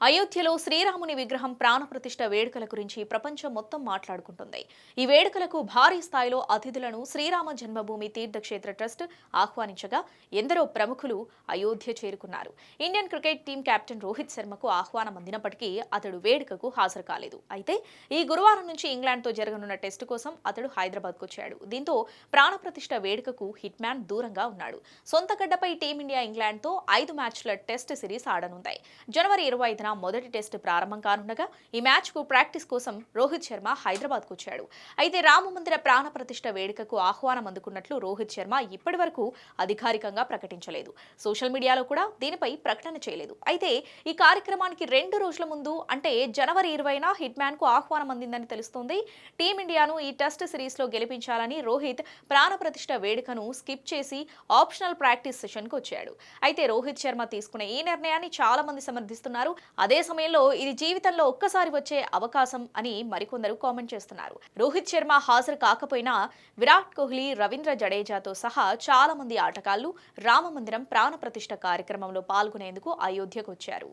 అయోధ్యలో శ్రీరాముని విగ్రహం ప్రాణప్రతిష్ఠ వేడుకల గురించి ప్రపంచం మొత్తం మాట్లాడుకుంటుంది. ఈ వేడుకలకు భారీ స్థాయిలో అతిథులను శ్రీరామ జన్మభూమి తీర్థక్షేత్ర ట్రస్ట్ ఆహ్వానించగా ఎందరో ప్రముఖులు అయోధ్య చేరుకున్నారు. Indian cricket team captain Rohit శర్మకు ఆహ్వానం అందినప్పటికీ అతడు వేడుకకు హాజరు కాలేదు. అయితే ఈ గురువారం నుంచి ఇంగ్లాండ్తో జరగనున్న టెస్టు కోసం అతడు హైదరాబాద్కు వచ్చాడు. దీంతో ప్రాణప్రతిష్ఠ వేడుకకు హిట్ మ్యాన్ దూరంగా ఉన్నాడు. సొంత గడ్డపై టీమిండియా ఇంగ్లాండ్తో 5 మ్యాచ్ల టెస్ట్ సిరీస్ ఆడనుంది. జనవరి 25న మొదటి టెస్ట్ ప్రారంభం కానుండగా ఈ మ్యాచ్ కు ప్రాక్టీస్ కోసం రోహిత్ శర్మ హైదరాబాద్ కు వచ్చాడు. అయితే రామమందిర ప్రాణ ప్రతిష్ఠ వేడుకకు ఆహ్వానం అందుకున్నట్లు రోహిత్ శర్మ ఇప్పటి వరకు అధికారికంగా ప్రకటించలేదు. సోషల్ మీడియాలో కూడా దీనిపై ప్రకటన చేయలేదు. అయితే ఈ కార్యక్రమానికి 2 రోజుల ముందు అంటే జనవరి 20న హిట్ మ్యాన్ కు ఆహ్వానం అందిందని తెలుస్తోంది. టీమిండియాను ఈ టెస్ట్ సిరీస్ లో గెలిపించాలని రోహిత్ ప్రాణ ప్రతిష్ఠ వేడుకను స్కిప్ చేసి ఆప్షనల్ ప్రాక్టీస్ సెషన్ కు వచ్చాడు. అయితే రోహిత్ శర్మ తీసుకునే ఈ నిర్ణయాన్ని చాలా మంది సమర్థిస్తున్నారు. అదే సమయంలో ఇది జీవితంలో ఒక్కసారి వచ్చే అవకాశం అని మరికొందరు కామెంట్ చేస్తున్నారు. రోహిత్ శర్మ హాజరు కాకపోయినా విరాట్ కోహ్లీ, రవీంద్ర జడేజాతో సహా చాలా మంది ఆటగాళ్లు రామమందిరం ప్రాణ ప్రతిష్ఠ కార్యక్రమంలో పాల్గొనేందుకు అయోధ్యకు వచ్చారు.